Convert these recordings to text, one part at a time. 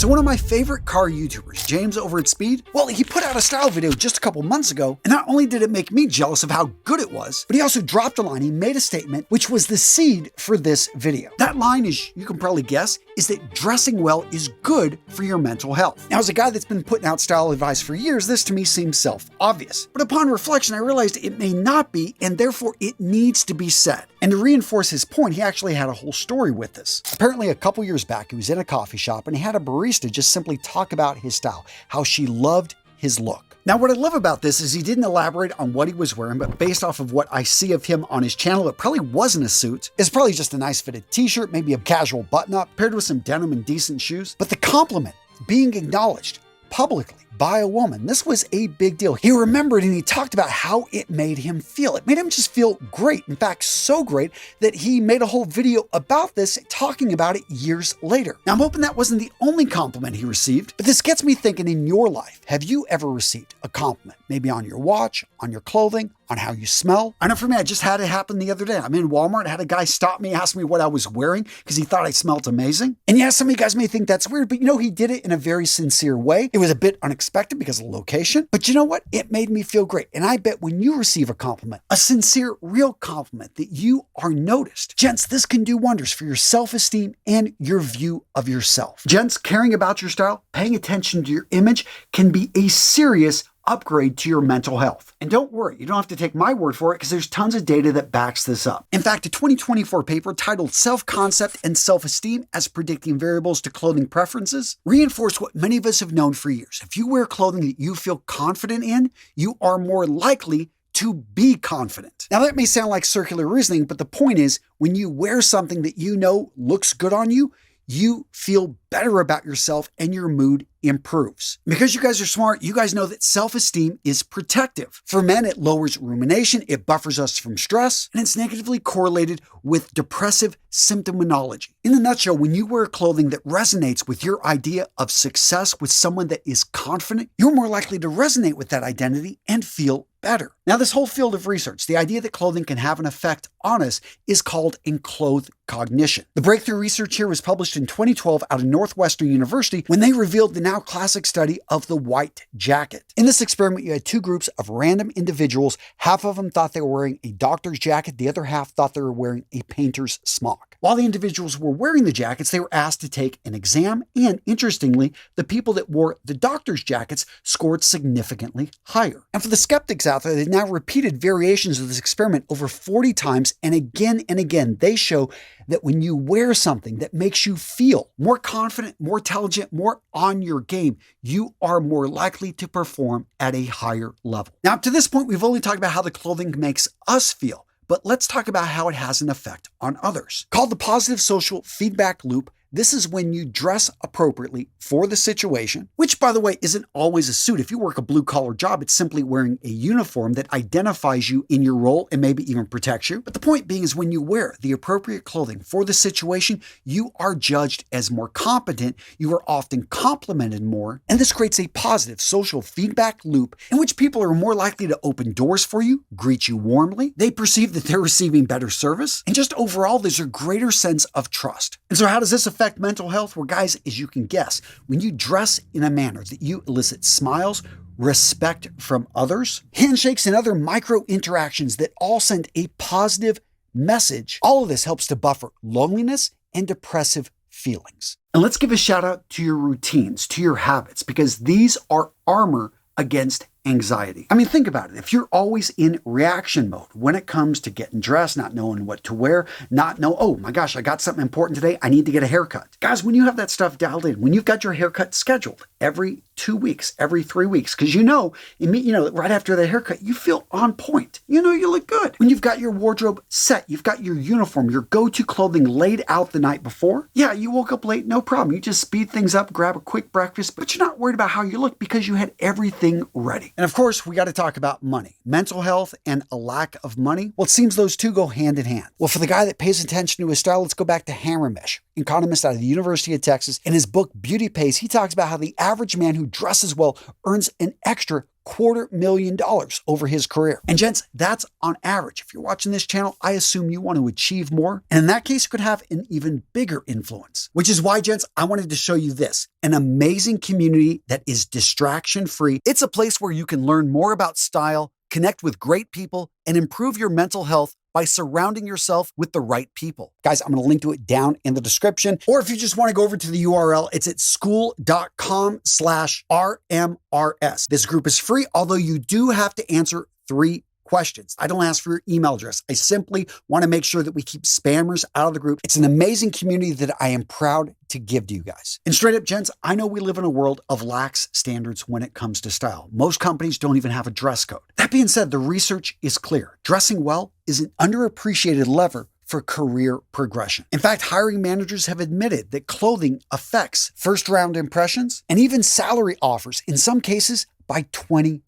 So one of my favorite car YouTubers, James over at Speed, well, he put out a style video just a couple months ago, and not only did it make me jealous of how good it was, but he also dropped a line. He made a statement, which was the seed for this video. That line, as you can probably guess, is that dressing well is good for your mental health. Now, as a guy that's been putting out style advice for years, this to me seems self-obvious. But upon reflection, I realized it may not be, and therefore it needs to be said. And to reinforce his point, he actually had a whole story with this. Apparently, a couple years back, he was in a coffee shop and he had a barista just simply talk about his style, how she loved his look. Now, what I love about this is he didn't elaborate on what he was wearing, but based off of what I see of him on his channel, it probably wasn't a suit. It's probably just a nice fitted t-shirt, maybe a casual button-up, paired with some denim and decent shoes. But the compliment being acknowledged publicly by a woman, this was a big deal. He remembered and he talked about how it made him feel. It made him just feel great. In fact, so great that he made a whole video about this, talking about it years later. Now, I'm hoping that wasn't the only compliment he received, but this gets me thinking, in your life, have you ever received a compliment? Maybe on your watch, on your clothing, on how you smell? I know for me, I just had it happen the other day. I'm in Walmart, had a guy stop me, ask me what I was wearing because he thought I smelled amazing. And yeah, some of you guys may think that's weird, but you know, he did it in a very sincere way. It was a bit unexpected because of the location, but you know what? It made me feel great. And I bet when you receive a compliment, a sincere, real compliment, that you are noticed. Gents, this can do wonders for your self-esteem and your view of yourself. Gents, caring about your style, paying attention to your image can be a serious upgrade to your mental health. And don't worry, you don't have to take my word for it because there's tons of data that backs this up. In fact, a 2024 paper titled Self-Concept and Self-Esteem as Predicting Variables to Clothing Preferences reinforced what many of us have known for years. If you wear clothing that you feel confident in, you are more likely to be confident. Now, that may sound like circular reasoning, but the point is, when you wear something that you know looks good on you, you feel better about yourself and your mood improves. Because you guys are smart, you guys know that self-esteem is protective. For men, it lowers rumination, it buffers us from stress, and it's negatively correlated with depressive symptomology. In a nutshell, when you wear clothing that resonates with your idea of success with someone that is confident, you're more likely to resonate with that identity and feel better. Now, this whole field of research, the idea that clothing can have an effect on us, is called enclothed cognition. The breakthrough research here was published in 2012 out of Northwestern University when they revealed the now classic study of the white jacket. In this experiment, you had two groups of random individuals. Half of them thought they were wearing a doctor's jacket. The other half thought they were wearing a painter's smock. While the individuals were wearing the jackets, they were asked to take an exam. And interestingly, the people that wore the doctor's jackets scored significantly higher. And for the skeptics out there, they've now repeated variations of this experiment over 40 times. And again, they show that when you wear something that makes you feel more confident, more intelligent, more on your game, you are more likely to perform at a higher level. Now, up to this point, we've only talked about how the clothing makes us feel, but let's talk about how it has an effect on others. Called the positive social feedback loop, this is when you dress appropriately for the situation, which, by the way, isn't always a suit. If you work a blue-collar job, it's simply wearing a uniform that identifies you in your role and maybe even protects you. But the point being is when you wear the appropriate clothing for the situation, you are judged as more competent, you are often complimented more, and this creates a positive social feedback loop in which people are more likely to open doors for you, greet you warmly, they perceive that they're receiving better service, and just overall, there's a greater sense of trust. And so how does this affect mental health? Well, guys, as you can guess, when you dress in a manner that you elicit smiles, respect from others, handshakes, and other micro interactions that all send a positive message, all of this helps to buffer loneliness and depressive feelings. And let's give a shout out to your routines, to your habits, because these are armor against anxiety. I mean, think about it. If you're always in reaction mode when it comes to getting dressed, not knowing what to wear, oh my gosh, I got something important today, I need to get a haircut. Guys, when you have that stuff dialed in, when you've got your haircut scheduled every 2 weeks, every 3 weeks, because right after the haircut, you feel on point. You look good. When you've got your wardrobe set, you've got your uniform, your go-to clothing laid out the night before. Yeah, you woke up late, no problem. You just speed things up, grab a quick breakfast, but you're not worried about how you look because you had everything ready. And of course, we got to talk about money, mental health, and a lack of money. Well, it seems those two go hand in hand. Well, for the guy that pays attention to his style, let's go back to Hammermish, economist out of the University of Texas. In his book, Beauty Pays, he talks about how the average man who dresses well earns an extra $250,000 over his career. And gents, that's on average. If you're watching this channel, I assume you want to achieve more. And in that case, you could have an even bigger influence, which is why, gents, I wanted to show you this, an amazing community that is distraction-free. It's a place where you can learn more about style, connect with great people, and improve your mental health by surrounding yourself with the right people. Guys, I'm going to link to it down in the description. Or if you just want to go over to the URL, it's at school.com/RMRS. This group is free, although you do have to answer 3 questions. I don't ask for your email address. I simply want to make sure that we keep spammers out of the group. It's an amazing community that I am proud to give to you guys. And straight up, gents, I know we live in a world of lax standards when it comes to style. Most companies don't even have a dress code. That being said, the research is clear. Dressing well is an underappreciated lever for career progression. In fact, hiring managers have admitted that clothing affects first-round impressions and even salary offers, in some cases, by 20%.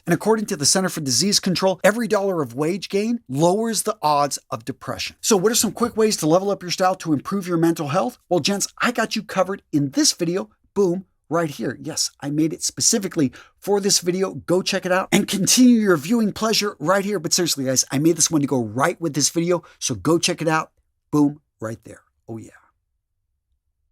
And according to the Center for Disease Control, every dollar of wage gain lowers the odds of depression. So what are some quick ways to level up your style to improve your mental health? Well, gents, I got you covered in this video. Boom. Right here. Yes, I made it specifically for this video. Go check it out and continue your viewing pleasure right here. But seriously, guys, I made this one to go right with this video. So go check it out. Boom. Right there. Oh, yeah.